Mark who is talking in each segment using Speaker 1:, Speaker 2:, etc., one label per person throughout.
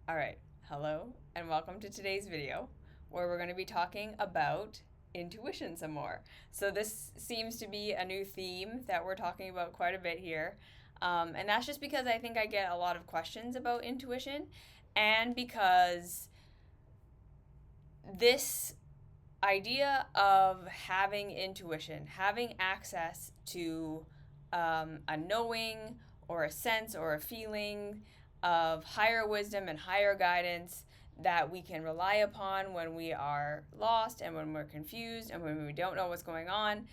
Speaker 1: All right, hello and welcome to today's video where we're going to be talking about intuition some more. So this seems to be a new theme that we're talking about quite a bit here. And that's just because I think I get a lot of questions about intuition and because this idea of having intuition, having access to a knowing or a sense or a feeling of higher wisdom and higher guidance that we can rely upon when we are lost and when we're confused and when we don't know what's going on.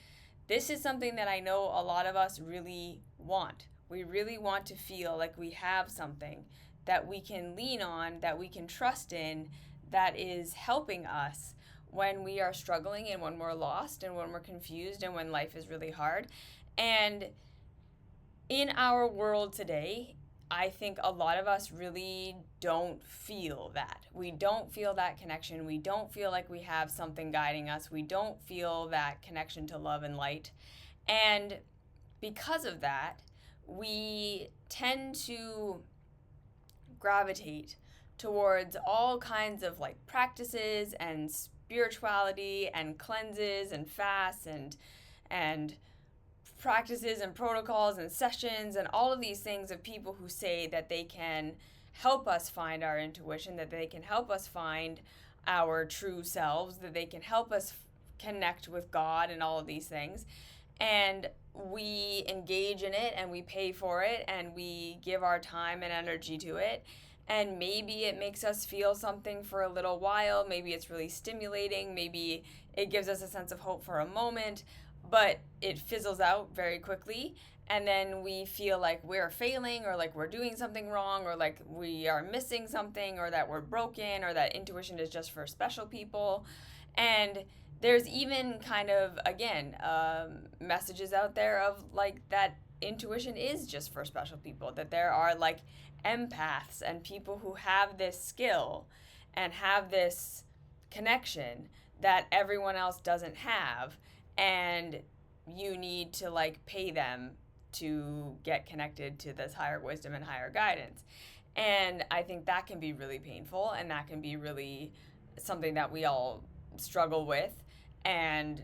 Speaker 1: This is something that I know a lot of us really want. We really want to feel like we have something that we can lean on, that we can trust in, that is helping us when we are struggling and when we're lost and when we're confused and when life is really hard. And in our world today, I think a lot of us really don't feel that. We don't feel that connection. We don't feel like we have something guiding us. We don't feel that connection to love and light. And because of that, we tend to gravitate towards all kinds of like practices and spirituality and cleanses and fasts and practices and protocols and sessions and all of these things of people who say that they can help us find our intuition, that they can help us find our true selves, that they can help us connect with God and all of these things. And we engage in it and we pay for it and we give our time and energy to it. And maybe it makes us feel something for a little while. Maybe it's really stimulating. Maybe it gives us a sense of hope for a moment, but it fizzles out very quickly. And then we feel like we're failing or like we're doing something wrong or like we are missing something or that we're broken or that intuition is just for special people. And there's even kind of, again, messages out there of like that intuition is just for special people, that there are like empaths and people who have this skill and have this connection that everyone else doesn't have, and you need to like pay them to get connected to this higher wisdom and higher guidance. And I think that can be really painful and that can be really something that we all struggle with, and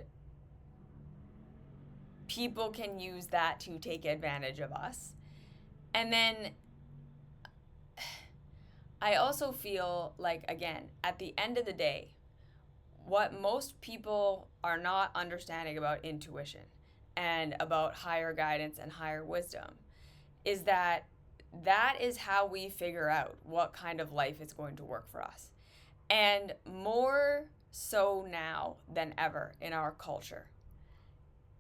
Speaker 1: people can use that to take advantage of us. And then I also feel like, again, at the end of the day, what most people are not understanding about intuition and about higher guidance and higher wisdom is that that is how we figure out what kind of life is going to work for us. And more so now than ever in our culture,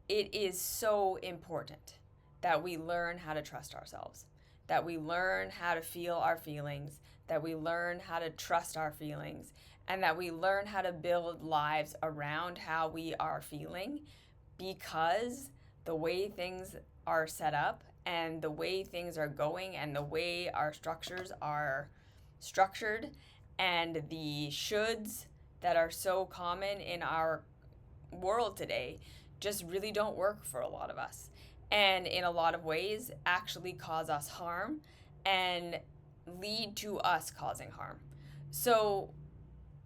Speaker 1: it is so important that we learn how to trust ourselves, that we learn how to feel our feelings, that we learn how to trust our feelings, and that we learn how to build lives around how we are feeling, because the way things are set up and the way things are going and the way our structures are structured and the shoulds that are so common in our world today just really don't work for a lot of us, and in a lot of ways actually cause us harm and lead to us causing harm. So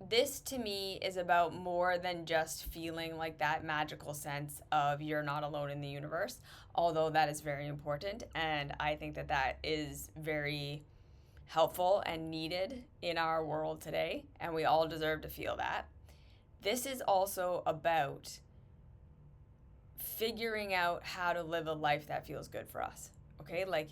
Speaker 1: this to me is about more than just feeling like that magical sense of you're not alone in the universe, although that is very important and I think that that is very helpful and needed in our world today, and we all deserve to feel that. This is also about figuring out how to live a life that feels good for us. Okay? Like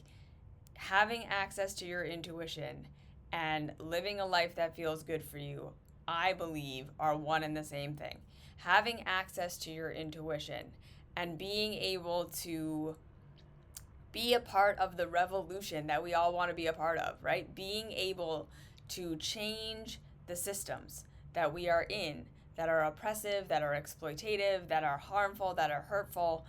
Speaker 1: having access to your intuition and living a life that feels good for you, I believe, are one and the same thing. Having access to your intuition and being able to be a part of the revolution that we all want to be a part of, right? Being able to change the systems that we are in, that are oppressive, that are exploitative, that are harmful, that are hurtful,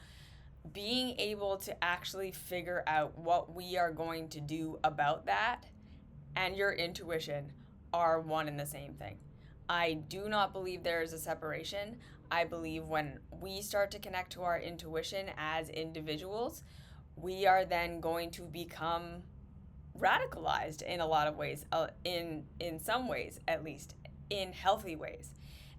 Speaker 1: being able to actually figure out what we are going to do about that and your intuition are one and the same thing. I do not believe there is a separation. I believe when we start to connect to our intuition as individuals, we are then going to become radicalized in a lot of ways, in some ways at least, in healthy ways.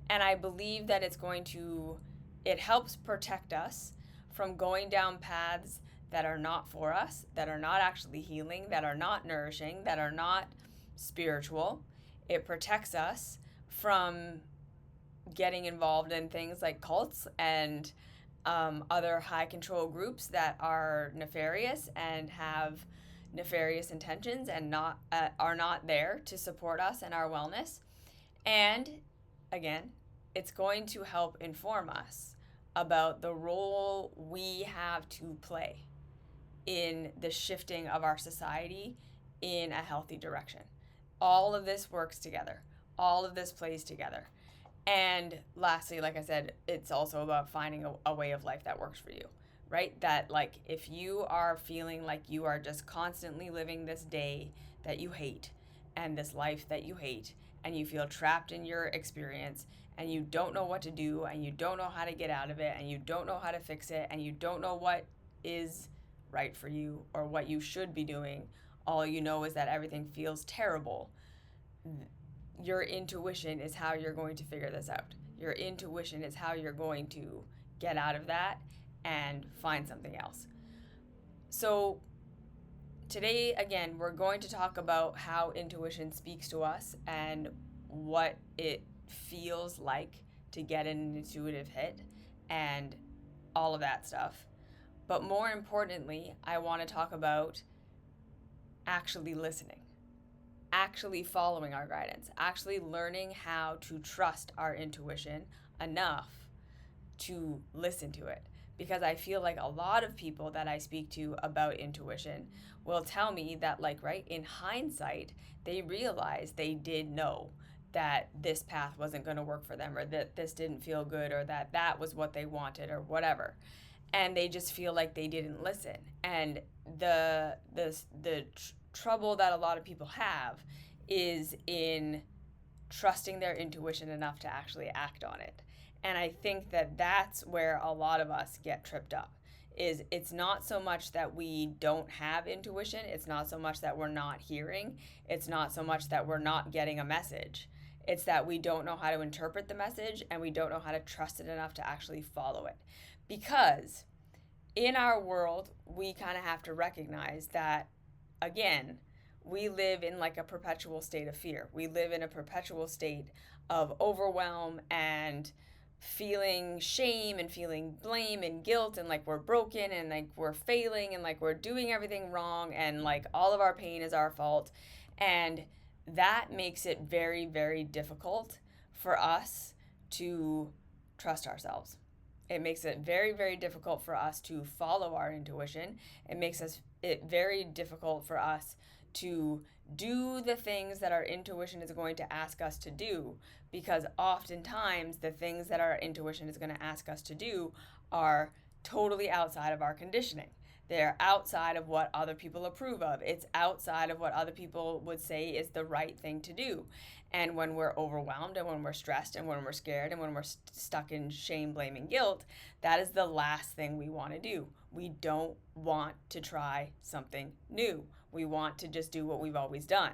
Speaker 1: And I believe that it helps protect us from going down paths that are not for us, that are not actually healing, that are not nourishing, that are not spiritual. It protects us from getting involved in things like cults and other high control groups that are nefarious and have nefarious intentions and are not there to support us and our wellness. And again, it's going to help inform us about the role we have to play in the shifting of our society in a healthy direction. All of this works together. All of this plays together. And lastly, like I said, it's also about finding a way of life that works for you, right? That, like, if you are feeling like you are just constantly living this day that you hate and this life that you hate, and you feel trapped in your experience, and you don't know what to do, and you don't know how to get out of it, and you don't know how to fix it, and you don't know what is right for you or what you should be doing, all you know is that everything feels terrible. Your intuition is how you're going to figure this out. Your intuition is how you're going to get out of that and find something else. So today, again, we're going to talk about how intuition speaks to us and what it feels like to get an intuitive hit and all of that stuff. But more importantly, I want to talk about actually listening, actually following our guidance, actually learning how to trust our intuition enough to listen to it. Because I feel like a lot of people that I speak to about intuition will tell me that, like, right, in hindsight, they realized they did know that this path wasn't going to work for them, or that this didn't feel good, or that that was what they wanted, or whatever. And they just feel like they didn't listen. And the trouble that a lot of people have is in trusting their intuition enough to actually act on it. And I think that that's where a lot of us get tripped up. Is it's not so much that we don't have intuition, it's not so much that we're not hearing, it's not so much that we're not getting a message. It's that we don't know how to interpret the message, and we don't know how to trust it enough to actually follow it. Because in our world, we kind of have to recognize that, again, we live in like a perpetual state of fear. We live in a perpetual state of overwhelm and feeling shame and feeling blame and guilt, and like we're broken and like we're failing and like we're doing everything wrong, and like all of our pain is our fault. And that makes it very, very difficult for us to trust ourselves. It makes it very, very difficult for us to follow our intuition. It makes it very difficult for us to do the things that our intuition is going to ask us to do, because oftentimes the things that our intuition is going to ask us to do are totally outside of our conditioning. They're outside of what other people approve of. It's outside of what other people would say is the right thing to do. And when we're overwhelmed and when we're stressed and when we're scared and when we're stuck in shame, blame, and guilt, that is the last thing we want to do. We don't want to try something new. We want to just do what we've always done,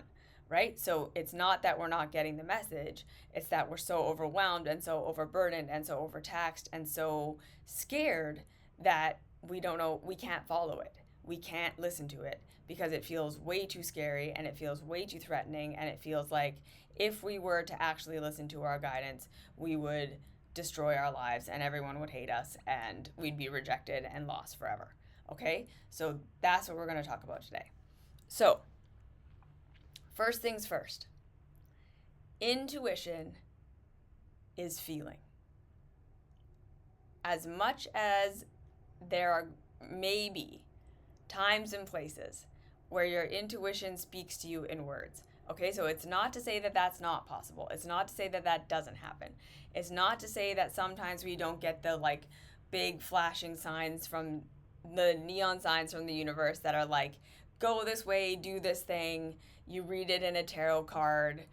Speaker 1: right? So it's not that we're not getting the message. It's that we're so overwhelmed and so overburdened and so overtaxed and so scared that we don't know, we can't follow it. We can't listen to it because it feels way too scary and it feels way too threatening, and it feels like if we were to actually listen to our guidance, we would destroy our lives and everyone would hate us and we'd be rejected and lost forever. Okay? So that's what we're going to talk about today. So, first things first. Intuition is feeling. As much as there are maybe times and places where your intuition speaks to you in words. Okay, so it's not to say that that's not possible. It's not to say that that doesn't happen. It's not to say that sometimes we don't get the like big flashing signs from the neon signs from the universe that are like, go this way, do this thing. You read it in a tarot card.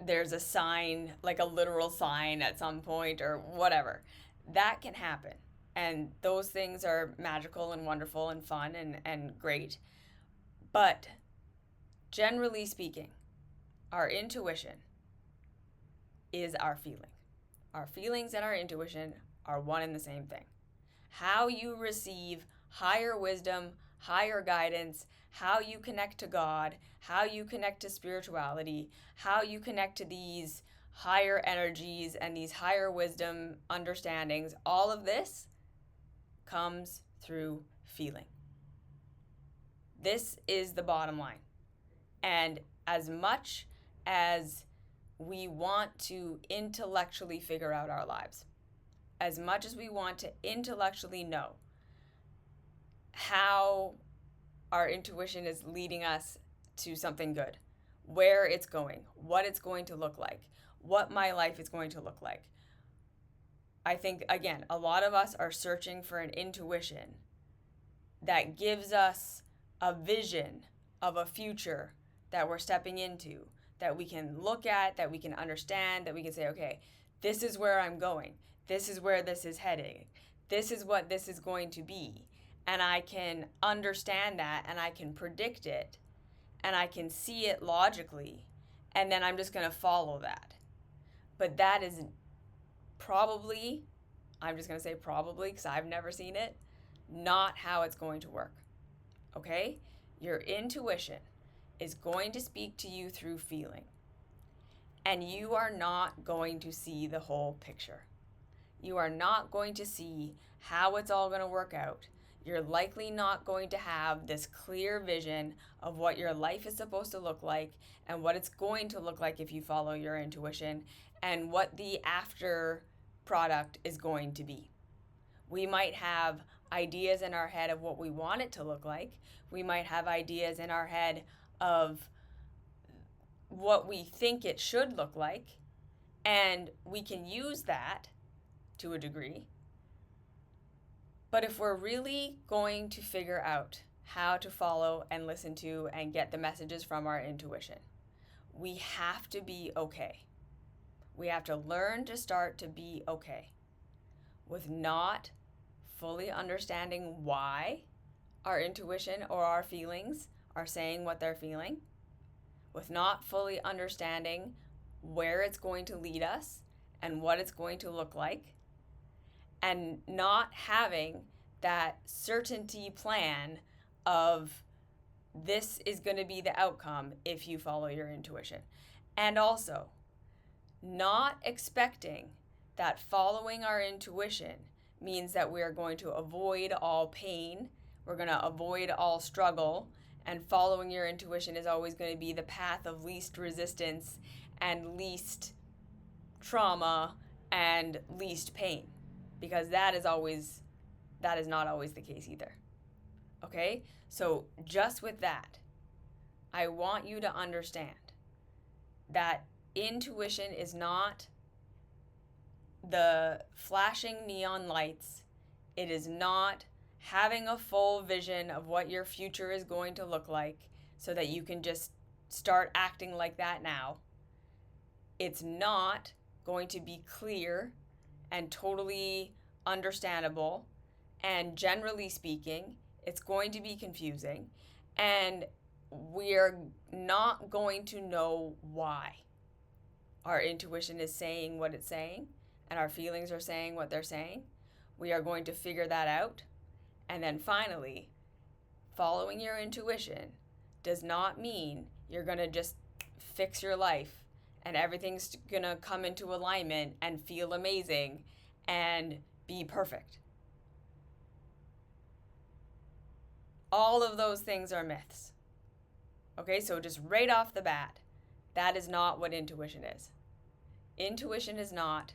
Speaker 1: There's a sign, like a literal sign at some point or whatever. That can happen. And those things are magical and wonderful and fun and great. But Generally speaking, our intuition is our feeling. Our feelings and our intuition are one and the same thing. How you receive higher wisdom, higher guidance, how you connect to God, how you connect to spirituality, how you connect to these higher energies and these higher wisdom understandings, all of this comes through feeling. This is the bottom line. And as much as we want to intellectually figure out our lives, as much as we want to intellectually know how our intuition is leading us to something good, where it's going, what it's going to look like, what my life is going to look like. I think, again, a lot of us are searching for an intuition that gives us a vision of a future that we're stepping into, that we can look at, that we can understand, that we can say, okay, this is where I'm going. This is where this is heading. This is what this is going to be. And I can understand that, and I can predict it, and I can see it logically, and then I'm just going to follow that. But that is probably, I'm just going to say probably because I've never seen it, not how it's going to work. Okay? Your intuition is going to speak to you through feeling. And you are not going to see the whole picture. You are not going to see how it's all going to work out. You're likely not going to have this clear vision of what your life is supposed to look like and what it's going to look like if you follow your intuition and what the after product is going to be. We might have ideas in our head of what we want it to look like. We might have ideas in our head of what we think it should look like, and we can use that to a degree. But if we're really going to figure out how to follow and listen to and get the messages from our intuition, we have to be okay. We have to learn to start to be okay with not fully understanding why our intuition or our feelings are saying what they're feeling, with not fully understanding where it's going to lead us and what it's going to look like, and not having that certainty plan of this is going to be the outcome if you follow your intuition. And also, not expecting that following our intuition means that we are going to avoid all pain, we're going to avoid all struggle, and following your intuition is always going to be the path of least resistance and least trauma and least pain, because that is not always the case either. Okay? So just with that, I want you to understand that intuition is not the flashing neon lights. It is not having a full vision of what your future is going to look like so that you can just start acting like that now. It's not going to be clear and totally understandable, and generally speaking, it's going to be confusing, and we're not going to know why our intuition is saying what it's saying and our feelings are saying what they're saying. We are going to figure that out. And then finally, following your intuition does not mean you're going to just fix your life and everything's going to come into alignment and feel amazing and be perfect. All of those things are myths. Okay, so just right off the bat, that is not what intuition is. Intuition is not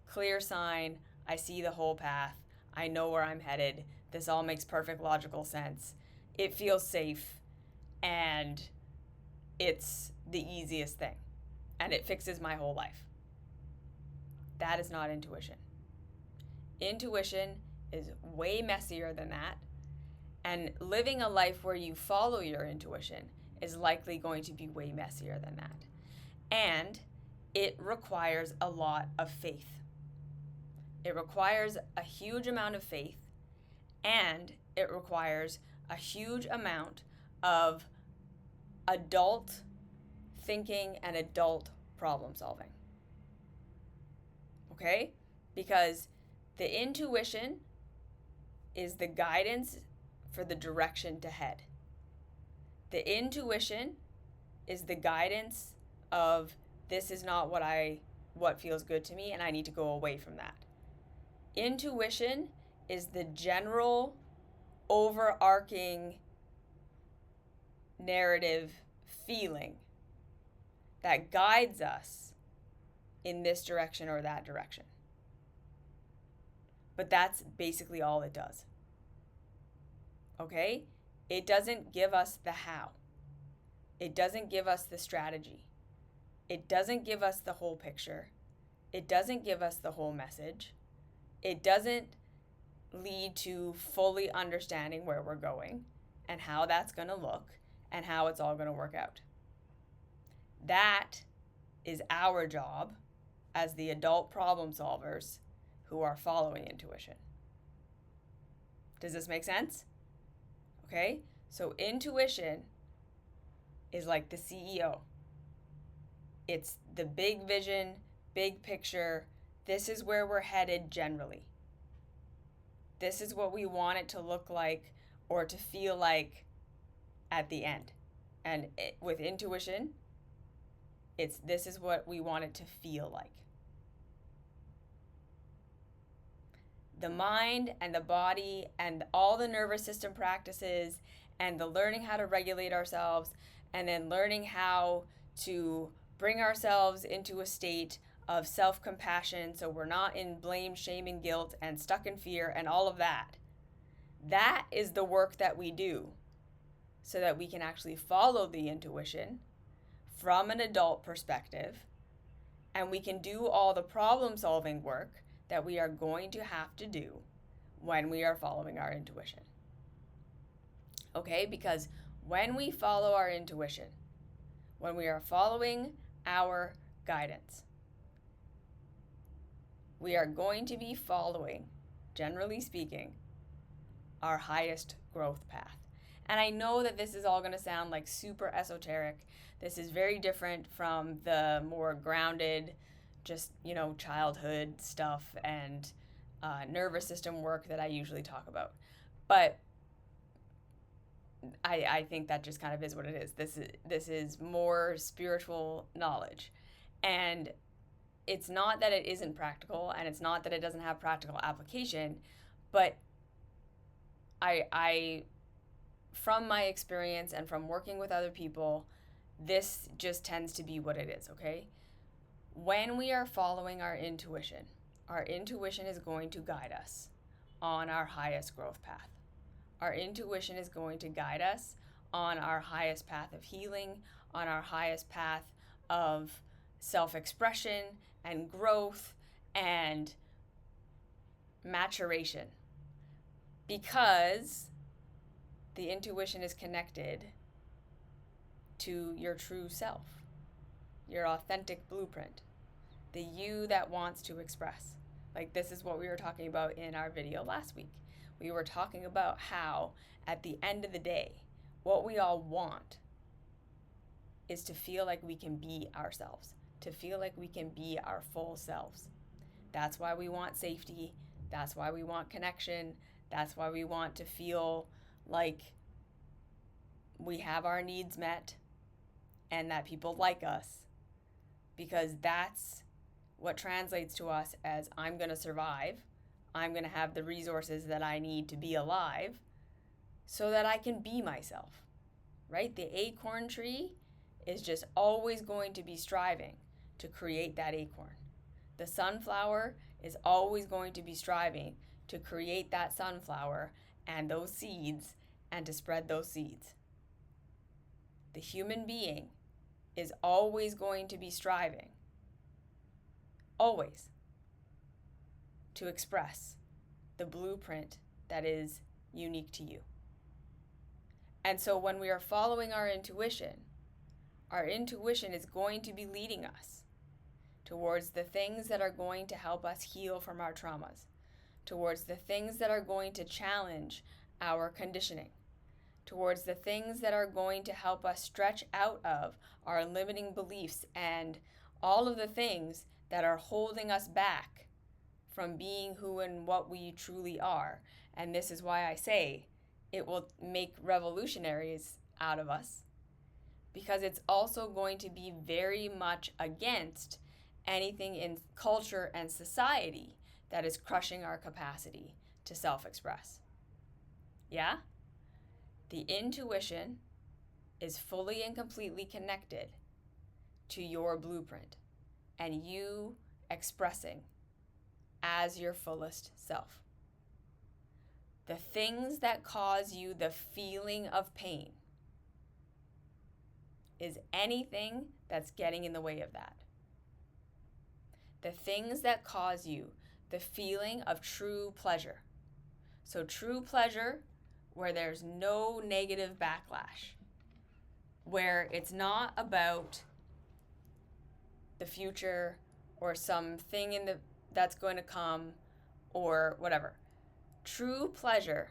Speaker 1: clear sign, I see the whole path, I know where I'm headed, this all makes perfect logical sense, it feels safe, and it's the easiest thing, and it fixes my whole life. That is not intuition. Intuition is way messier than that, and living a life where you follow your intuition is likely going to be way messier than that. And it requires a lot of faith. It requires a huge amount of faith, and it requires a huge amount of adult thinking and adult problem solving. Okay? Because the intuition is the guidance for the direction to head. The intuition is the guidance of this is not what feels good to me and I need to go away from that. Intuition is the general overarching narrative feeling that guides us in this direction or that direction. But that's basically all it does. Okay? It doesn't give us the how. It doesn't give us the strategy. It doesn't give us the whole picture. It doesn't give us the whole message. It doesn't lead to fully understanding where we're going and how that's going to look and how it's all going to work out. That is our job as the adult problem solvers who are following intuition. Does this make sense? Okay? So intuition is like the CEO. It's the big vision, big picture. This is where we're headed generally. This is what we want it to look like or to feel like at the end. And with intuition, this is what we want it to feel like. The mind and the body and all the nervous system practices and the learning how to regulate ourselves and then learning how to bring ourselves into a state of self-compassion so we're not in blame, shame, and guilt and stuck in fear and all of that. That is the work that we do so that we can actually follow the intuition from an adult perspective, and we can do all the problem-solving work that we are going to have to do when we are following our intuition. Okay, because when we follow our intuition, when we are following our guidance, we are going to be following, generally speaking, our highest growth path. And I know that this is all going to sound like super esoteric. This is very different from the more grounded, just, childhood stuff and nervous system work that I usually talk about. But I think that just kind of is what it is. This is more spiritual knowledge. And it's not that it isn't practical, and it's not that it doesn't have practical application, but I from my experience and from working with other people, this just tends to be what it is, okay? When we are following our intuition is going to guide us on our highest growth path. Our intuition is going to guide us on our highest path of healing, on our highest path of self-expression and growth and maturation. Because the intuition is connected to your true self, your authentic blueprint, the you that wants to express. Like, this is what we were talking about in our video last week. We were talking about how, at the end of the day, what we all want is to feel like we can be ourselves, to feel like we can be our full selves. That's why we want safety. That's why we want connection. That's why we want to feel like we have our needs met and that people like us, because that's what translates to us as I'm going to survive. I'm going to have the resources that I need to be alive so that I can be myself, right? The acorn tree is just always going to be striving to create that acorn. The sunflower is always going to be striving to create that sunflower and those seeds and to spread those seeds. The human being is always going to be striving, always, to express the blueprint that is unique to you. And so when we are following our intuition is going to be leading us towards the things that are going to help us heal from our traumas, towards the things that are going to challenge our conditioning, towards the things that are going to help us stretch out of our limiting beliefs and all of the things that are holding us back from being who and what we truly are. And this is why I say it will make revolutionaries out of us, because it's also going to be very much against anything in culture and society that is crushing our capacity to self-express. Yeah? The intuition is fully and completely connected to your blueprint and you expressing as your fullest self. The things that cause you the feeling of pain is anything that's getting in the way of that. The things that cause you the feeling of true pleasure. So true pleasure where there's no negative backlash, where it's not about the future or something that's going to come or whatever. True pleasure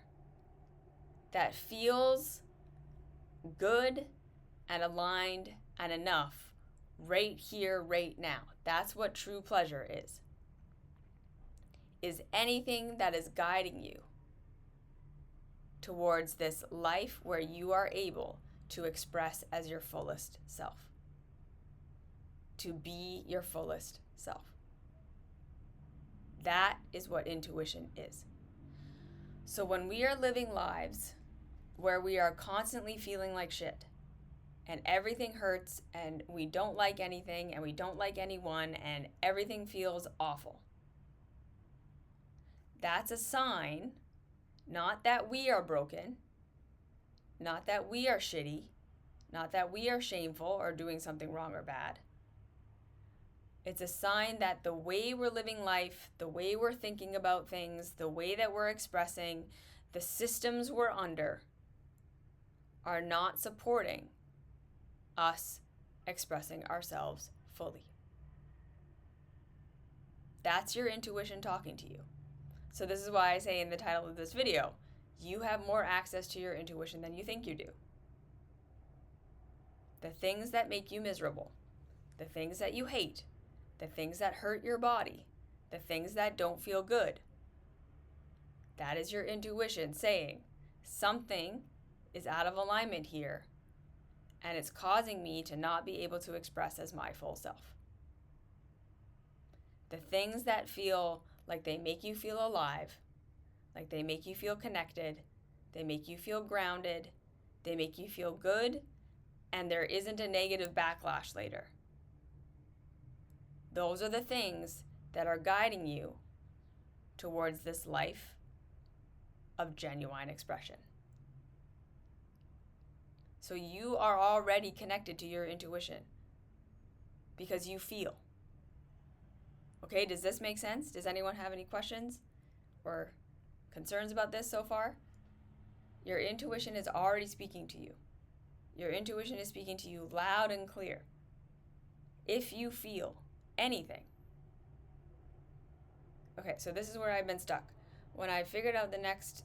Speaker 1: that feels good and aligned and enough right here, right now. That's what true pleasure is anything that is guiding you towards this life where you are able to express as your fullest self, to be your fullest self. That is what intuition is. So when we are living lives where we are constantly feeling like shit and everything hurts and we don't like anything and we don't like anyone and everything feels awful, that's a sign, not that we are broken, not that we are shitty, not that we are shameful or doing something wrong or bad. It's a sign that the way we're living life, the way we're thinking about things, the way that we're expressing, the systems we're under are not supporting us expressing ourselves fully. That's your intuition talking to you. So this is why I say in the title of this video, you have more access to your intuition than you think you do. The things that make you miserable, the things that you hate, the things that hurt your body, the things that don't feel good, that is your intuition saying something is out of alignment here and it's causing me to not be able to express as my full self. The things that feel like they make you feel alive, like they make you feel connected, they make you feel grounded, they make you feel good, and there isn't a negative backlash later. Those are the things that are guiding you towards this life of genuine expression. So you are already connected to your intuition because you feel. Okay, does this make sense? Does anyone have any questions or concerns about this so far? Your intuition is already speaking to you. Your intuition is speaking to you loud and clear. If you feel anything. Okay, so this is where I've been stuck. When I figured out the next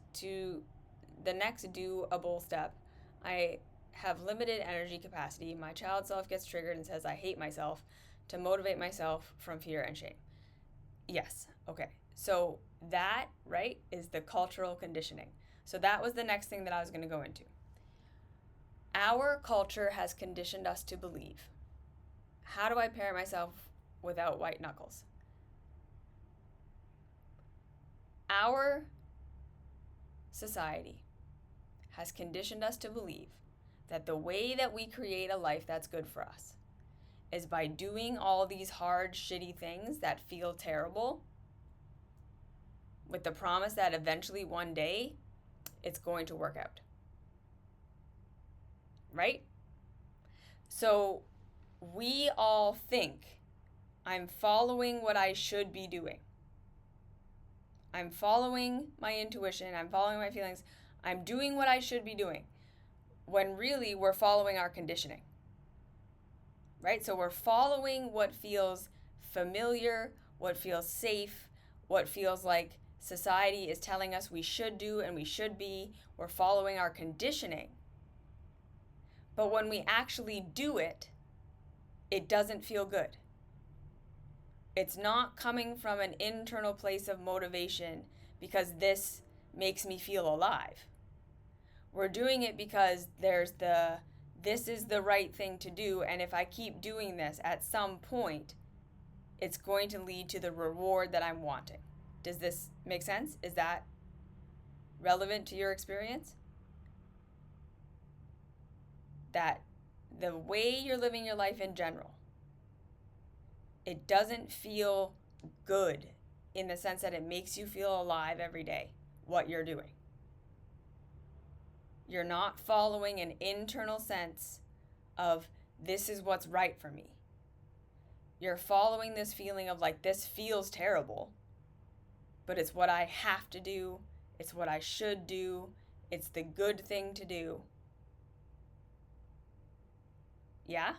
Speaker 1: doable step, I have limited energy capacity. My child self gets triggered and says I hate myself to motivate myself from fear and shame. Yes, okay. So that, right, is the cultural conditioning. So that was the next thing that I was going to go into. Our culture has conditioned us to believe. How do I parent myself without white knuckles? Our society has conditioned us to believe that the way that we create a life that's good for us is by doing all these hard, shitty things that feel terrible with the promise that eventually one day it's going to work out. Right? So we all think I'm following what I should be doing. I'm following my intuition. I'm following my feelings. I'm doing what I should be doing. When really we're following our conditioning. Right? So we're following what feels familiar, what feels safe, what feels like society is telling us we should do and we should be. We're following our conditioning But when we actually do it, it doesn't feel good. It's not coming from an internal place of motivation because this makes me feel alive. We're doing it because this is the right thing to do, and if I keep doing this, at some point, it's going to lead to the reward that I'm wanting. Does this make sense? Is that relevant to your experience? That the way you're living your life in general, it doesn't feel good in the sense that it makes you feel alive every day, what you're doing. You're not following an internal sense of this is what's right for me. You're following this feeling of like, this feels terrible, but it's what I have to do. It's what I should do. It's the good thing to do. Yeah?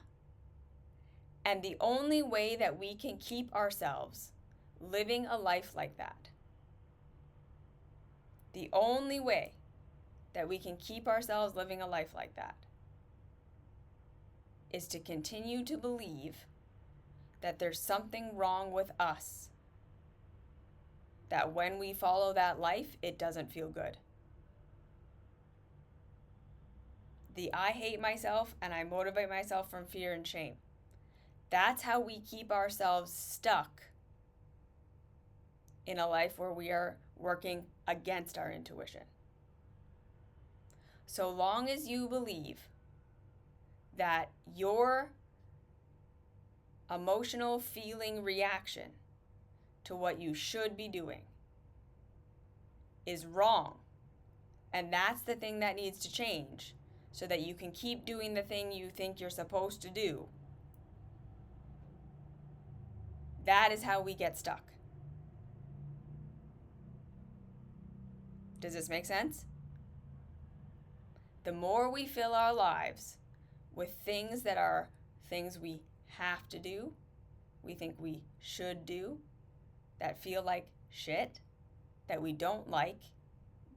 Speaker 1: And the only way that we can keep ourselves living a life like that, the only way that we can keep ourselves living a life like that is to continue to believe that there's something wrong with us. That when we follow that life, it doesn't feel good. The I hate myself and I motivate myself from fear and shame. That's how we keep ourselves stuck in a life where we are working against our intuition. So long as you believe that your emotional feeling reaction to what you should be doing is wrong, and that's the thing that needs to change so that you can keep doing the thing you think you're supposed to do, that is how we get stuck. Does this make sense? The more we fill our lives with things that are things we have to do, we think we should do, that feel like shit, that we don't like,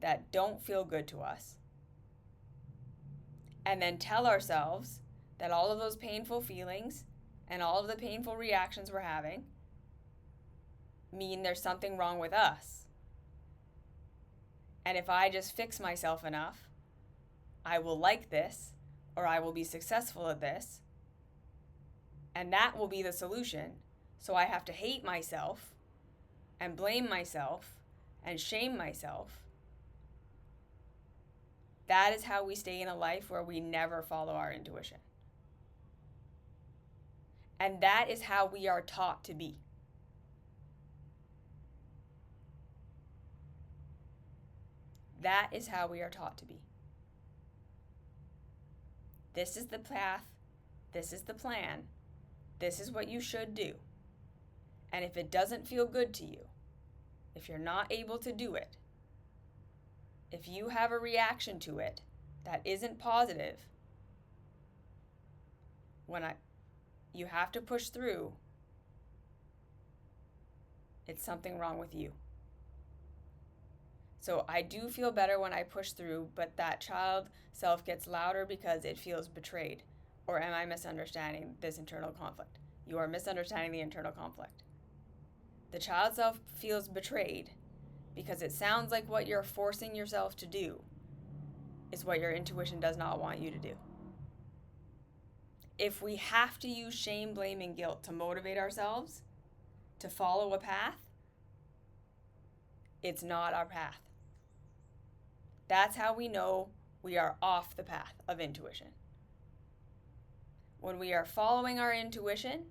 Speaker 1: that don't feel good to us, and then tell ourselves that all of those painful feelings and all of the painful reactions we're having mean there's something wrong with us. And if I just fix myself enough, I will like this, or I will be successful at this, and that will be the solution. So I have to hate myself and blame myself and shame myself. That is how we stay in a life where we never follow our intuition. And that is how we are taught to be. That is how we are taught to be. This is the path. This is the plan. This is what you should do. And if it doesn't feel good to you, if you're not able to do it, if you have a reaction to it that isn't positive, you have to push through, it's something wrong with you. So I do feel better when I push through, but that child self gets louder because it feels betrayed. Or am I misunderstanding this internal conflict? You are misunderstanding the internal conflict. The child self feels betrayed because it sounds like what you're forcing yourself to do is what your intuition does not want you to do. If we have to use shame, blame, and guilt to motivate ourselves to follow a path, it's not our path. That's how we know we are off the path of intuition. When we are following our intuition,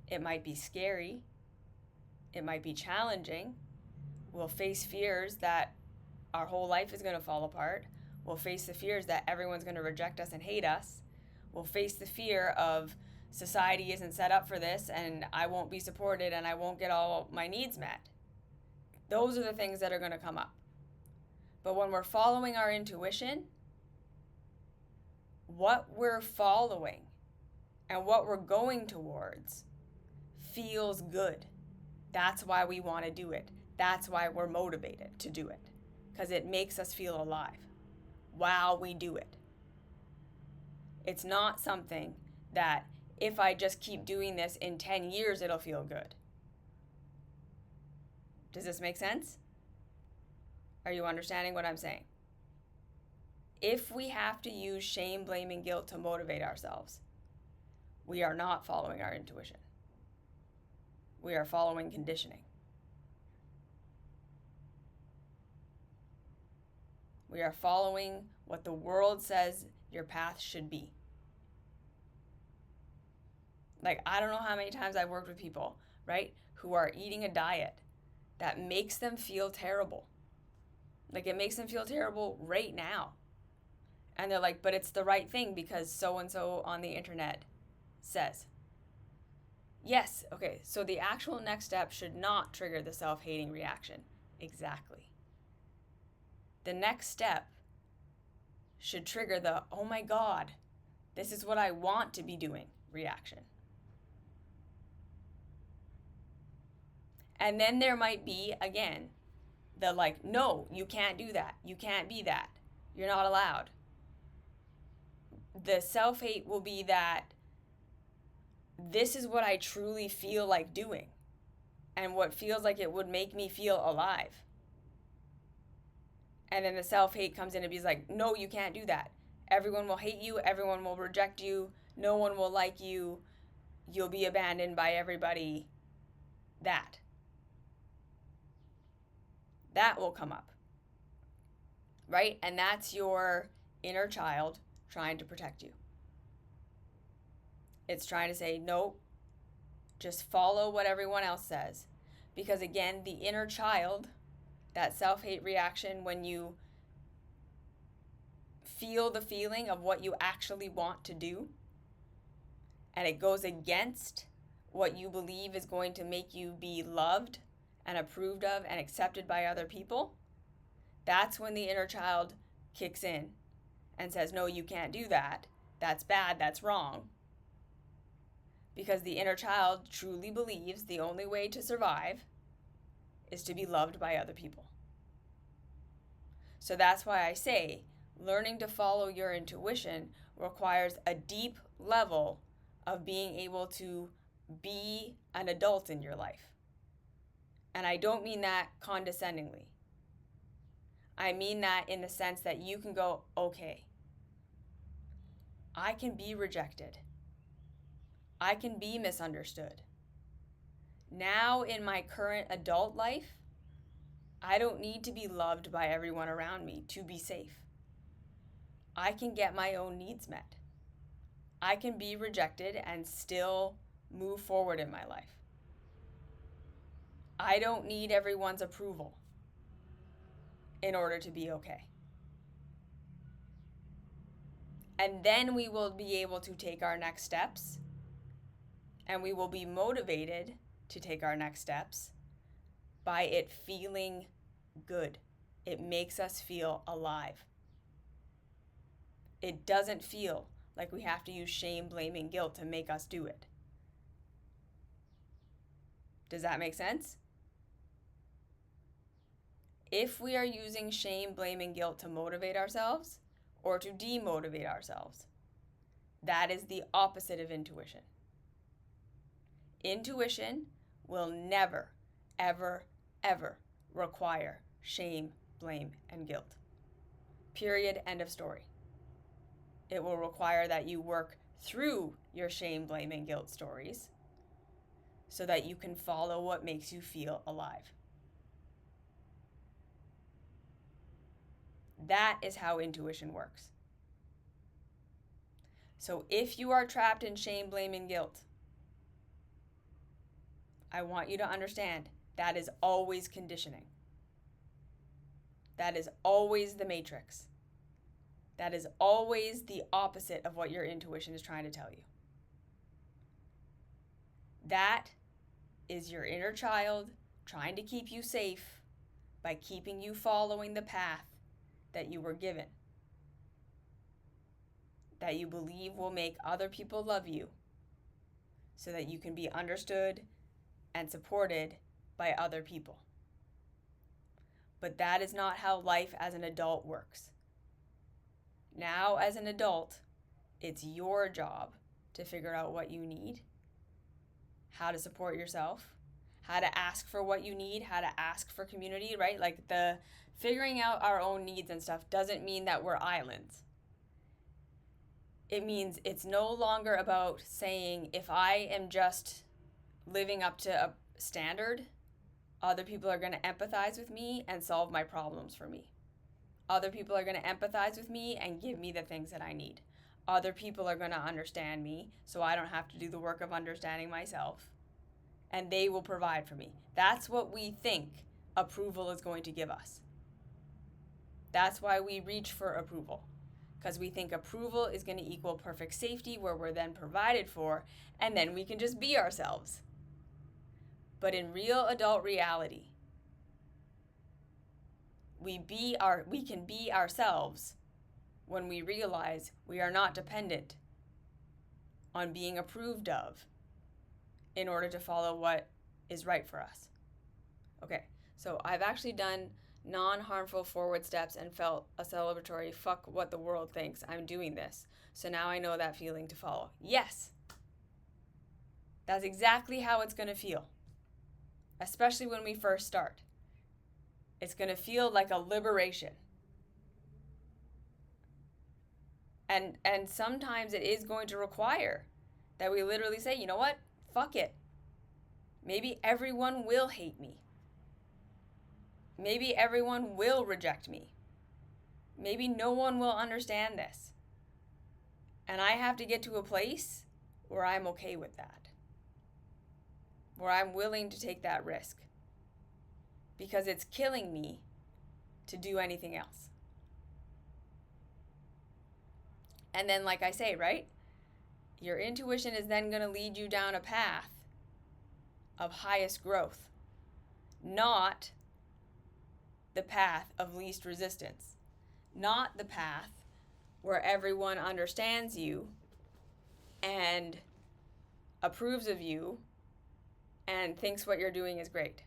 Speaker 1: it might be scary. It might be challenging. We'll face fears that our whole life is going to fall apart. We'll face the fears that everyone's going to reject us and hate us. We'll face the fear of society isn't set up for this and I won't be supported and I won't get all my needs met. Those are the things that are going to come up. But when we're following our intuition, what we're following and what we're going towards feels good. That's why we want to do it. That's why we're motivated to do it, because it makes us feel alive while we do it. It's not something that if I just keep doing this in 10 years, it'll feel good. Does this make sense? Are you understanding what I'm saying? If we have to use shame, blame, and guilt to motivate ourselves, we are not following our intuition. We are following conditioning. We are following what the world says your path should be. Like, I don't know how many times I've worked with people, right, who are eating a diet that makes them feel terrible. Like, it makes them feel terrible right now. And they're like, but it's the right thing because so-and-so on the internet says. Yes, okay, so the actual next step should not trigger the self-hating reaction. Exactly. The next step should trigger the, oh my God, this is what I want to be doing reaction. And then there might be, again, the like, no, you can't do that. You can't be that. You're not allowed. The self-hate will be that this is what I truly feel like doing and what feels like it would make me feel alive. And then the self-hate comes in and be like, no, you can't do that. Everyone will hate you. Everyone will reject you. No one will like you. You'll be abandoned by everybody. That will come up, right? And that's your inner child trying to protect you. It's trying to say, nope, just follow what everyone else says. Because again, the inner child, that self-hate reaction, when you feel the feeling of what you actually want to do, and it goes against what you believe is going to make you be loved and approved of and accepted by other people, that's when the inner child kicks in and says, no, you can't do that. That's bad. That's wrong. Because the inner child truly believes the only way to survive is to be loved by other people. So that's why I say learning to follow your intuition requires a deep level of being able to be an adult in your life. And I don't mean that condescendingly. I mean that in the sense that you can go, okay, I can be rejected. I can be misunderstood. Now in my current adult life, I don't need to be loved by everyone around me to be safe. I can get my own needs met. I can be rejected and still move forward in my life. I don't need everyone's approval in order to be okay. And then we will be able to take our next steps, and we will be motivated to take our next steps by it feeling good. It makes us feel alive. It doesn't feel like we have to use shame, blame, and guilt to make us do it. Does that make sense? If we are using shame, blame, and guilt to motivate ourselves or to demotivate ourselves, that is the opposite of intuition. Intuition will never, ever, ever require shame, blame, and guilt. Period. End of story. It will require that you work through your shame, blame, and guilt stories so that you can follow what makes you feel alive. That is how intuition works. So if you are trapped in shame, blame, and guilt, I want you to understand that is always conditioning. That is always the matrix. That is always the opposite of what your intuition is trying to tell you. That is your inner child trying to keep you safe by keeping you following the path that you were given, that you believe will make other people love you so that you can be understood and supported by other people. But that is not how life as an adult works. Now, as an adult, It's your job to figure out what you need, how to support yourself, how to ask for what you need, how to ask for community, right? Like the figuring out our own needs and stuff doesn't mean that we're islands. It means it's no longer about saying, if I am just living up to a standard, other people are going to empathize with me and solve my problems for me. Other people are going to empathize with me and give me the things that I need. Other people are going to understand me, so I don't have to do the work of understanding myself. And they will provide for me. That's what we think approval is going to give us. That's why we reach for approval. Because we think approval is going to equal perfect safety, where we're then provided for, and then we can just be ourselves. But in real adult reality, we can be ourselves when we realize we are not dependent on being approved of in order to follow what is right for us. Okay, so I've actually done non-harmful forward steps and felt a celebratory fuck what the world thinks, I'm doing this. So now I know that feeling to follow. Yes, that's exactly how it's going to feel, especially when we first start. It's going to feel like a liberation. And sometimes it is going to require that we literally say, you know what? Fuck it. Maybe everyone will hate me. Maybe everyone will reject me. Maybe no one will understand this. And I have to get to a place where I'm okay with that. Where I'm willing to take that risk. Because it's killing me to do anything else. And then, like I say, right? Your intuition is then going to lead you down a path of highest growth, not the path of least resistance, not the path where everyone understands you and approves of you and thinks what you're doing is great.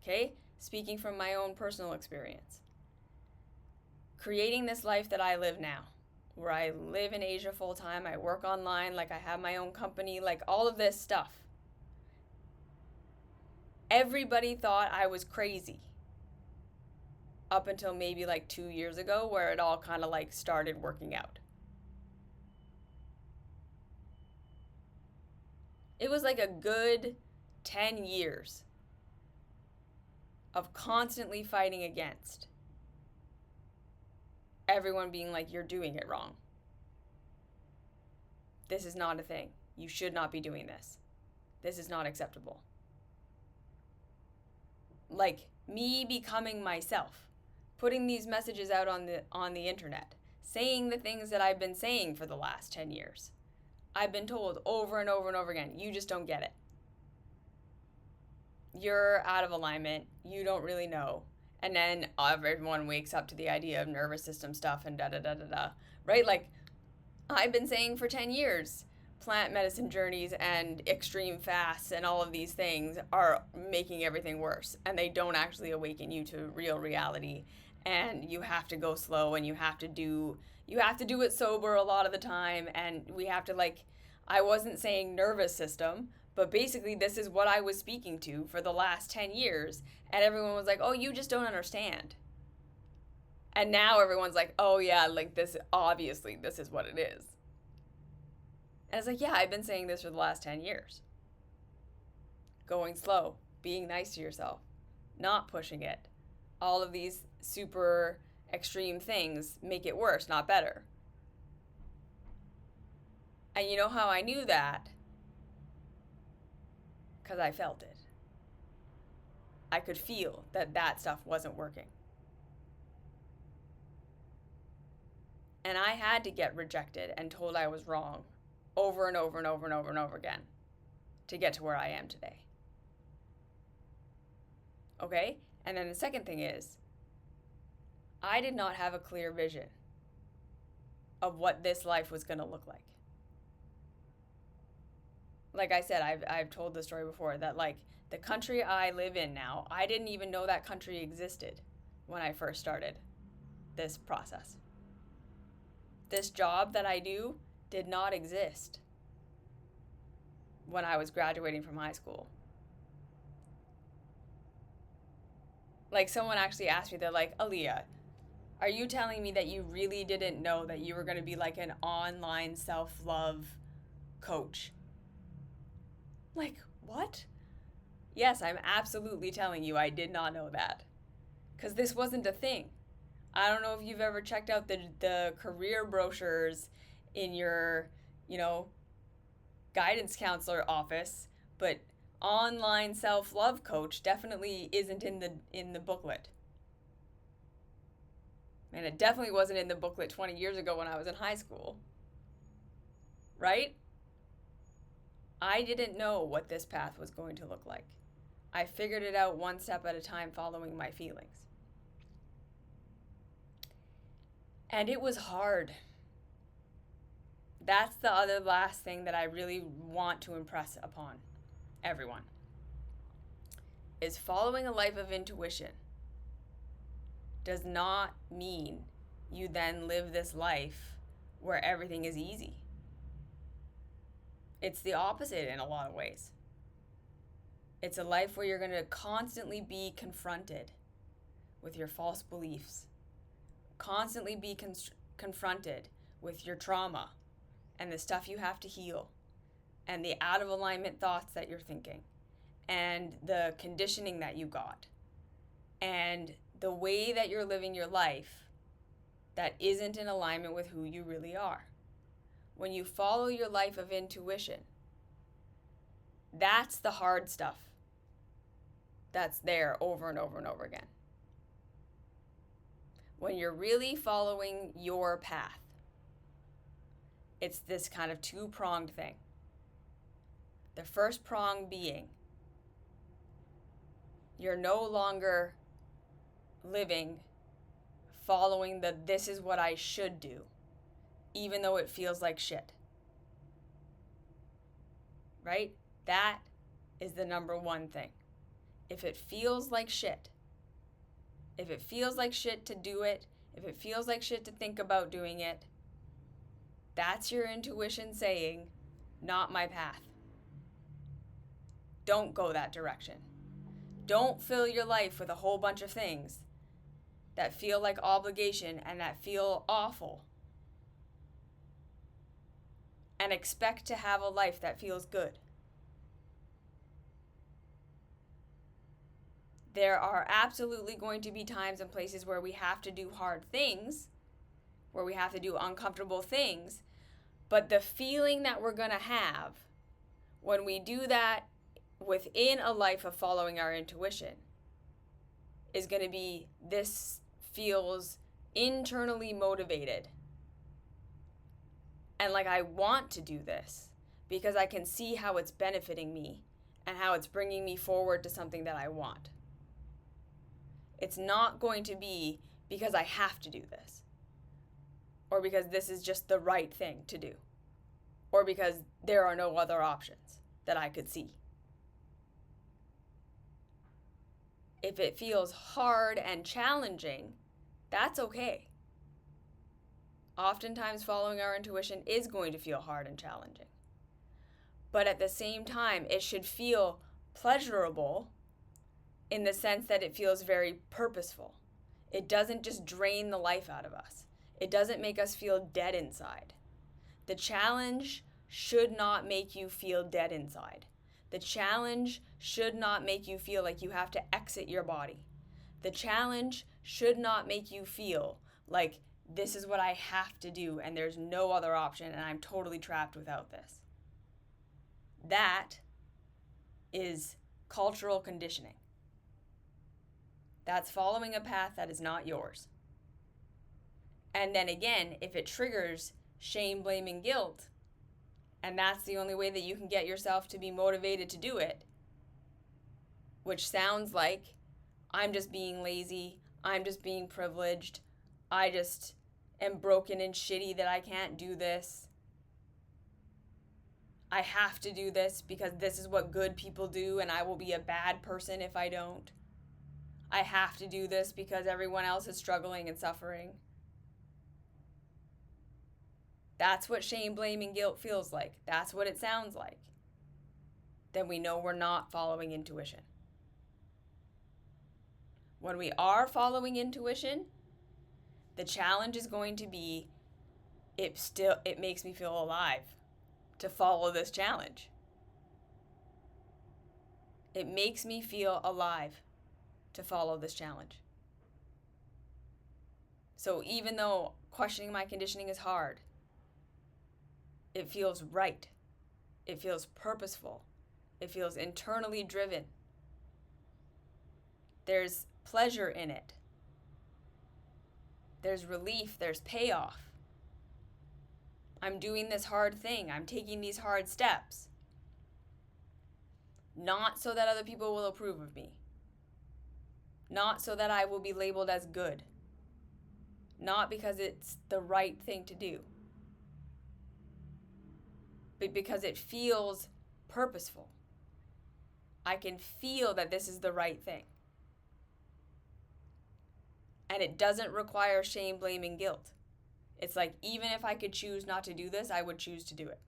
Speaker 1: Okay? Speaking from my own personal experience. Creating this life that I live now, where I live in Asia full time, I work online, like I have my own company, like all of this stuff. Everybody thought I was crazy up until maybe like 2 years ago, where it all kind of like started working out. It was like a good 10 years of constantly fighting against everyone being like, you're doing it wrong. This is not a thing. You should not be doing this. This is not acceptable. Like me becoming myself, putting these messages out on the internet, saying the things that I've been saying for the last 10 years. I've been told over and over and over again, you just don't get it. You're out of alignment. You don't really know. And then everyone wakes up to the idea of nervous system stuff and da-da-da-da-da. Right? Like, I've been saying for 10 years, plant medicine journeys and extreme fasts and all of these things are making everything worse. And they don't actually awaken you to real reality. And you have to go slow, and you have to do it sober a lot of the time. And we have to, like, I wasn't saying nervous system, but basically this is what I was speaking to for the last 10 years. And everyone was like, oh, you just don't understand. And now everyone's like, oh yeah, like this, obviously this is what it is. And it's like, yeah, I've been saying this for the last 10 years. Going slow, being nice to yourself, not pushing it. All of these super extreme things make it worse, not better. And you know how I knew that? Because I felt it. I could feel that that stuff wasn't working. And I had to get rejected and told I was wrong over and over and over and over and over again to get to where I am today. Okay? And then the second thing is, I did not have a clear vision of what this life was going to look like. Like I said, I've told the story before that, like, the country I live in now, I didn't even know that country existed when I first started this process. This job that I do did not exist when I was graduating from high school. Like, someone actually asked me, they're like, Aaliyah, are you telling me that you really didn't know that you were going to be like an online self-love coach? Like, what? Yes, I'm absolutely telling you I did not know that. Because this wasn't a thing. I don't know if you've ever checked out the career brochures in your, guidance counselor office, but online self-love coach definitely isn't in the booklet. And it definitely wasn't in the booklet 20 years ago when I was in high school. Right? I didn't know what this path was going to look like. I figured it out one step at a time following my feelings. And it was hard. That's the other last thing that I really want to impress upon everyone. Is following a life of intuition does not mean you then live this life where everything is easy. It's the opposite in a lot of ways. It's a life where you're going to constantly be confronted with your false beliefs, constantly be confronted with your trauma and the stuff you have to heal, and the out of alignment thoughts that you're thinking, and the conditioning that you got, and the way that you're living your life that isn't in alignment with who you really are. When you follow your life of intuition, that's the hard stuff that's there over and over and over again. When you're really following your path, it's this kind of two-pronged thing. The first prong being, you're no longer living following the this is what I should do, even though it feels like shit. Right? That is the number one thing. If it feels like shit, if it feels like shit to do it, if it feels like shit to think about doing it, that's your intuition saying, not my path. Don't go that direction. Don't fill your life with a whole bunch of things that feel like obligation and that feel awful, and expect to have a life that feels good. There are absolutely going to be times and places where we have to do hard things, where we have to do uncomfortable things, but the feeling that we're going to have when we do that within a life of following our intuition is going to be, this feels internally motivated. And like, I want to do this because I can see how it's benefiting me and how it's bringing me forward to something that I want. It's not going to be because I have to do this, or because this is just the right thing to do, or because there are no other options that I could see. If it feels hard and challenging, that's okay. Oftentimes, following our intuition is going to feel hard and challenging. But at the same time, it should feel pleasurable in the sense that it feels very purposeful. It doesn't just drain the life out of us. It doesn't make us feel dead inside. The challenge should not make you feel dead inside. The challenge should not make you feel like you have to exit your body. The challenge should not make you feel like this is what I have to do and there's no other option and I'm totally trapped without this. That is cultural conditioning. That's following a path that is not yours. And then again, if it triggers shame, blame, and guilt, and that's the only way that you can get yourself to be motivated to do it, which sounds like I'm just being lazy, I'm just being privileged, I just am broken and shitty that I can't do this. I have to do this because this is what good people do and I will be a bad person if I don't. I have to do this because everyone else is struggling and suffering. That's what shame, blame, and guilt feels like. That's what it sounds like. Then we know we're not following intuition. When we are following intuition, the challenge is going to be it makes me feel alive to follow this challenge. It makes me feel alive to follow this challenge. So even though questioning my conditioning is hard, it feels right. It feels purposeful. It feels internally driven. There's pleasure in it. There's relief. There's payoff. I'm doing this hard thing. I'm taking these hard steps. Not so that other people will approve of me. Not so that I will be labeled as good. Not because it's the right thing to do, but because it feels purposeful. I can feel that this is the right thing. And it doesn't require shame, blame, and guilt. It's like, even if I could choose not to do this, I would choose to do it.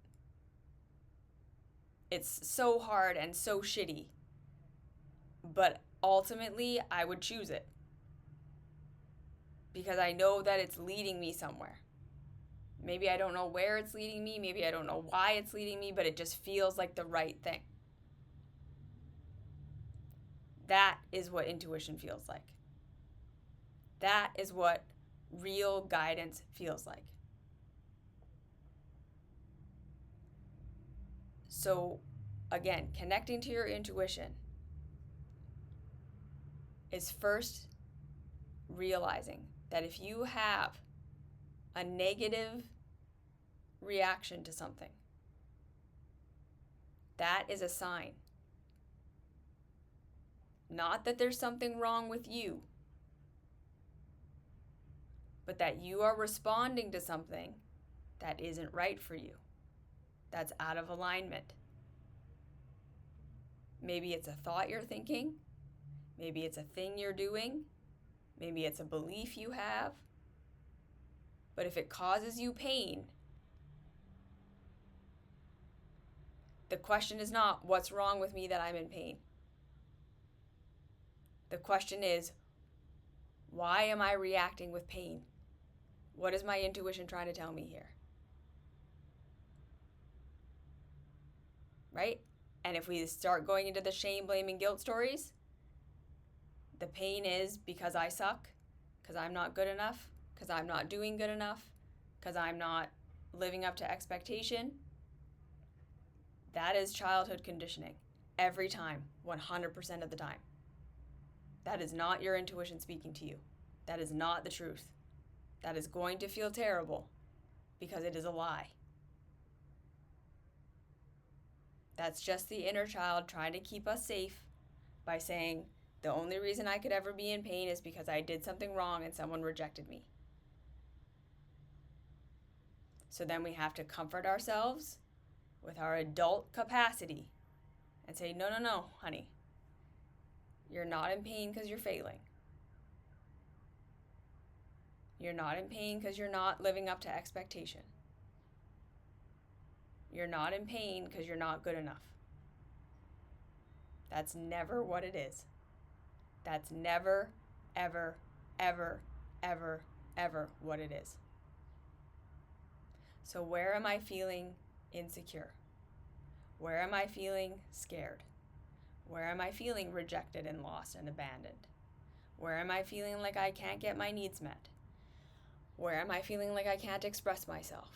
Speaker 1: It's so hard and so shitty, but ultimately, I would choose it. Because I know that it's leading me somewhere. Maybe I don't know where it's leading me, maybe I don't know why it's leading me, but it just feels like the right thing. That is what intuition feels like. That is what real guidance feels like. So, again, connecting to your intuition is first realizing that if you have a negative reaction to something, that is a sign. Not that there's something wrong with you, but that you are responding to something that isn't right for you, that's out of alignment. Maybe it's a thought you're thinking, maybe it's a thing you're doing, maybe it's a belief you have. But if it causes you pain, the question is not, what's wrong with me that I'm in pain? The question is, why am I reacting with pain? What is my intuition trying to tell me here? Right? And if we start going into the shame, blame, and guilt stories, the pain is because I suck, because I'm not good enough, because I'm not doing good enough, because I'm not living up to expectation. That is childhood conditioning. Every time, 100% of the time. That is not your intuition speaking to you. That is not the truth. That is going to feel terrible because it is a lie. That's just the inner child trying to keep us safe by saying, the only reason I could ever be in pain is because I did something wrong and someone rejected me. So then we have to comfort ourselves with our adult capacity and say, no, no, no, honey. You're not in pain because you're failing. You're not in pain because you're not living up to expectation. You're not in pain because you're not good enough. That's never what it is. That's never, ever, ever, ever, ever what it is. So where am I feeling insecure? Where am I feeling scared? Where am I feeling rejected and lost and abandoned? Where am I feeling like I can't get my needs met? Where am I feeling like I can't express myself?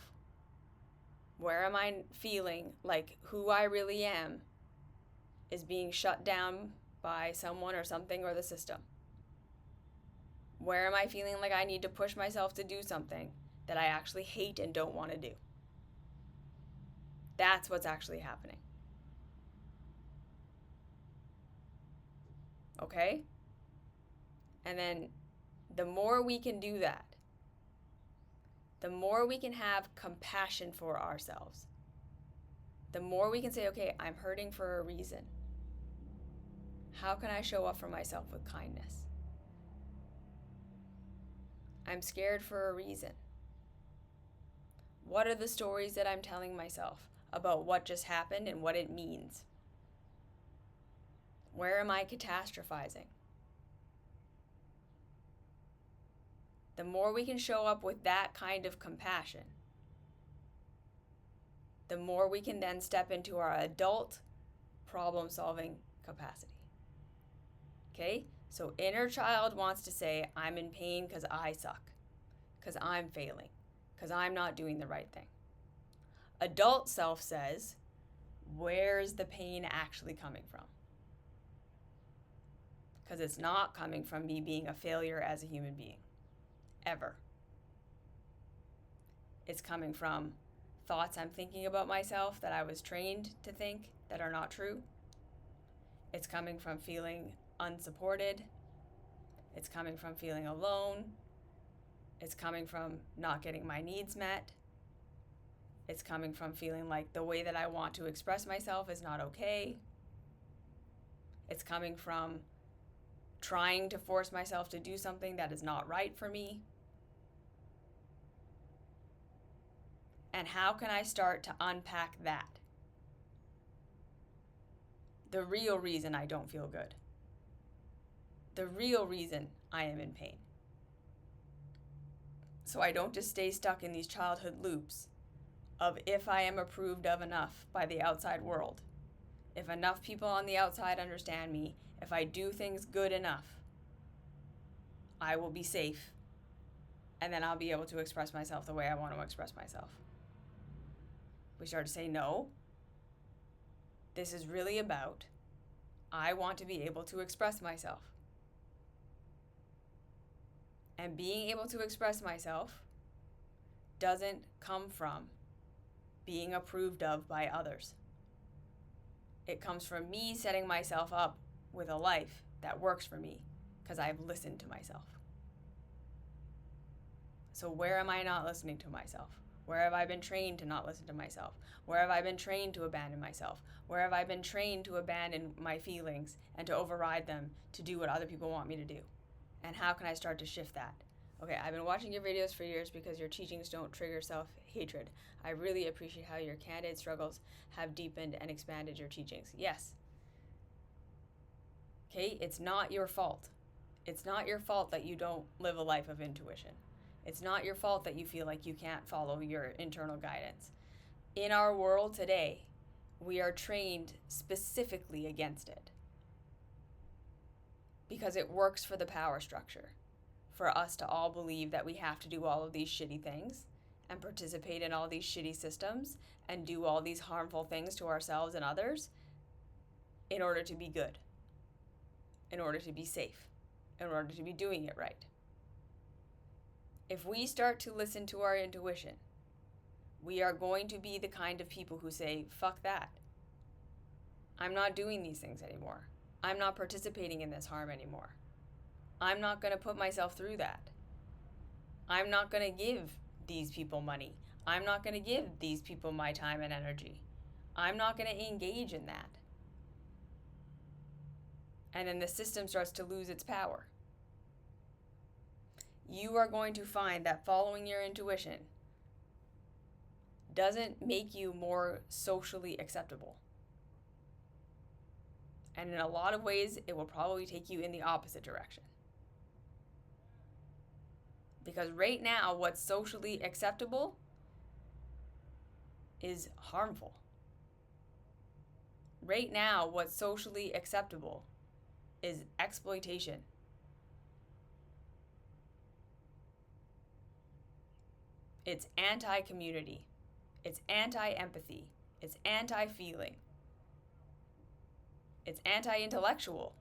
Speaker 1: Where am I feeling like who I really am is being shut down by someone or something or the system? Where am I feeling like I need to push myself to do something that I actually hate and don't want to do? That's what's actually happening. Okay? And then the more we can do that, the more we can have compassion for ourselves. The more we can say, okay, I'm hurting for a reason. How can I show up for myself with kindness? I'm scared for a reason. What are the stories that I'm telling myself about what just happened and what it means? Where am I catastrophizing? The more we can show up with that kind of compassion, the more we can then step into our adult problem solving capacity. Okay? So inner child wants to say, I'm in pain because I suck, because I'm failing, because I'm not doing the right thing. Adult self says, where's the pain actually coming from? Because it's not coming from me being a failure as a human being, ever. It's coming from thoughts I'm thinking about myself that I was trained to think that are not true. It's coming from feeling unsupported. It's coming from feeling alone. It's coming from not getting my needs met. It's coming from feeling like the way that I want to express myself is not okay. It's coming from trying to force myself to do something that is not right for me. And how can I start to unpack that? The real reason I don't feel good. The real reason I am in pain. So I don't just stay stuck in these childhood loops of if I am approved of enough by the outside world, if enough people on the outside understand me, if I do things good enough, I will be safe, and then I'll be able to express myself the way I want to express myself. We start to say, no, this is really about, I want to be able to express myself. And being able to express myself doesn't come from being approved of by others. It comes from me setting myself up with a life that works for me because I've listened to myself. So where am I not listening to myself? Where have I been trained to not listen to myself? Where have I been trained to abandon myself? Where have I been trained to abandon my feelings and to override them to do what other people want me to do? And how can I start to shift that? Okay, I've been watching your videos for years because your teachings don't trigger self-hatred. I really appreciate how your candid struggles have deepened and expanded your teachings. Yes. Okay, it's not your fault. It's not your fault that you don't live a life of intuition. It's not your fault that you feel like you can't follow your internal guidance. In our world today, we are trained specifically against it because it works for the power structure, for us to all believe that we have to do all of these shitty things and participate in all these shitty systems and do all these harmful things to ourselves and others in order to be good, in order to be safe, in order to be doing it right. If we start to listen to our intuition, we are going to be the kind of people who say, fuck that. I'm not doing these things anymore. I'm not participating in this harm anymore. I'm not going to put myself through that. I'm not going to give these people money. I'm not going to give these people my time and energy. I'm not going to engage in that. And then the system starts to lose its power. You are going to find that following your intuition doesn't make you more socially acceptable. And in a lot of ways, it will probably take you in the opposite direction. Because right now, what's socially acceptable is harmful. Right now, what's socially acceptable is exploitation. It's anti-community. It's anti-empathy. It's anti-feeling. It's anti-intellectual.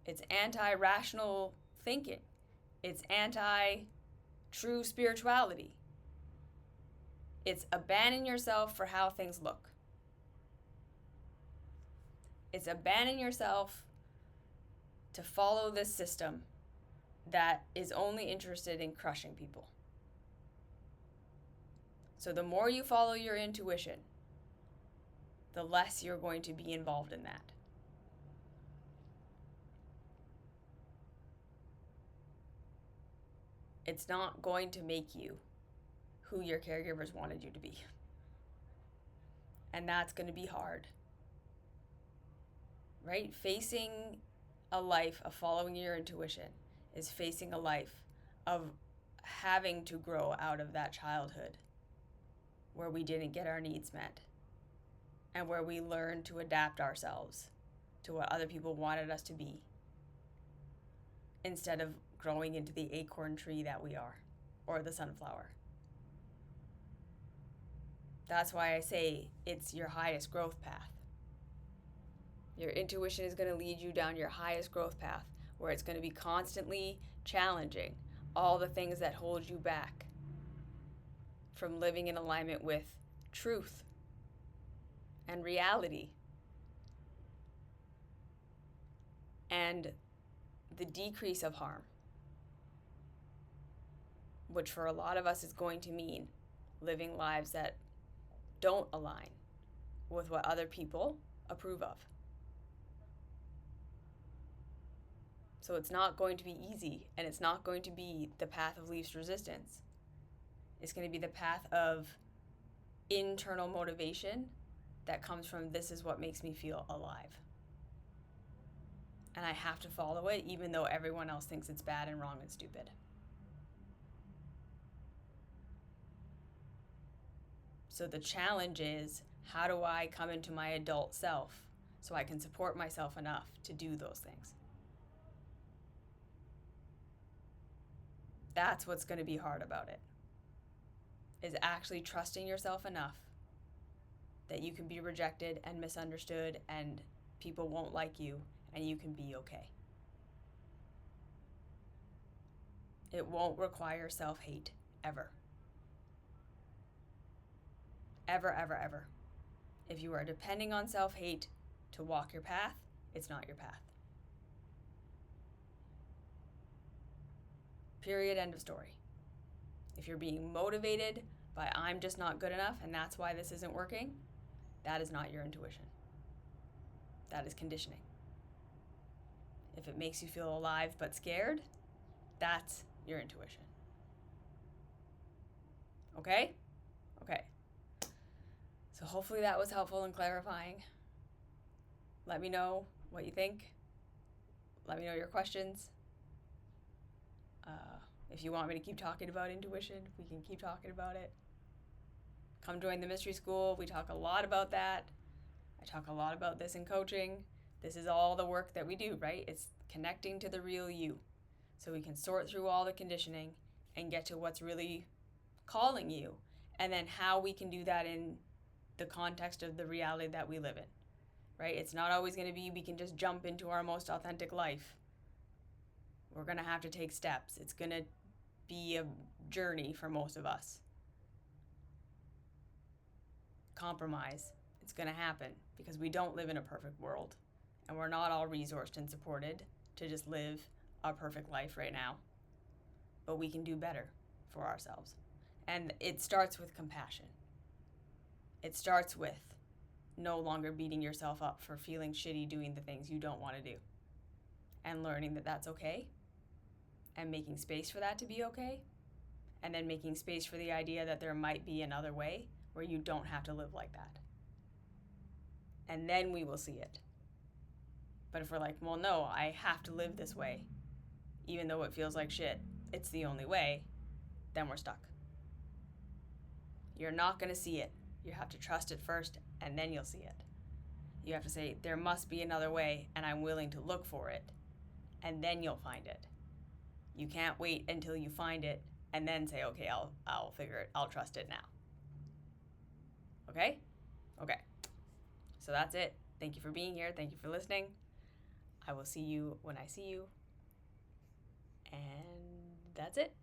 Speaker 1: It's anti-rational thinking. It's anti-true spirituality. It's abandon yourself for how things look. It's abandon yourself to follow this system that is only interested in crushing people. So the more you follow your intuition, the less you're going to be involved in that. It's not going to make you who your caregivers wanted you to be. And that's going to be hard, right? Facing a life of following your intuition is facing a life of having to grow out of that childhood where we didn't get our needs met and where we learned to adapt ourselves to what other people wanted us to be instead of growing into the acorn tree that we are, or the sunflower. That's why I say it's your highest growth path. Your intuition is going to lead you down your highest growth path, where it's going to be constantly challenging all the things that hold you back from living in alignment with truth and reality and the decrease of harm, which for a lot of us is going to mean living lives that don't align with what other people approve of. So it's not going to be easy, and it's not going to be the path of least resistance. It's going to be the path of internal motivation that comes from, this is what makes me feel alive. And I have to follow it even though everyone else thinks it's bad and wrong and stupid. So the challenge is, how do I come into my adult self so I can support myself enough to do those things? That's what's going to be hard about it, is actually trusting yourself enough that you can be rejected and misunderstood and people won't like you and you can be okay. It won't require self-hate, ever. Ever, ever, ever. If you are depending on self-hate to walk your path, it's not your path. Period, end of story. If you're being motivated by, I'm just not good enough and that's why this isn't working, that is not your intuition. That is conditioning. If it makes you feel alive but scared, that's your intuition. Okay? Okay. So hopefully that was helpful and clarifying. Let me know what you think. Let me know your questions. If you want me to keep talking about intuition, we can keep talking about it. Come join the mystery school. We talk a lot about that. I talk a lot about this in coaching. This is all the work that we do, right? It's connecting to the real you so we can sort through all the conditioning and get to what's really calling you, and then how we can do that in the context of the reality that we live in, right? It's not always going to be we can just jump into our most authentic life. We're going to have to take steps. It's going to be a journey for most of us. Compromise. It's going to happen because we don't live in a perfect world and we're not all resourced and supported to just live a perfect life right now. But we can do better for ourselves. And it starts with compassion. It starts with no longer beating yourself up for feeling shitty doing the things you don't want to do, and learning that that's okay, and making space for that to be okay, and then making space for the idea that there might be another way where you don't have to live like that. And then we will see it. But if we're like, well, no, I have to live this way, even though it feels like shit, it's the only way, then we're stuck. You're not going to see it. You have to trust it first, and then you'll see it. You have to say, there must be another way, and I'm willing to look for it, and then you'll find it. You can't wait until you find it and then say, okay, I'll figure it. I'll trust it now. Okay? Okay. So that's it. Thank you for being here. Thank you for listening. I will see you when I see you. And that's it.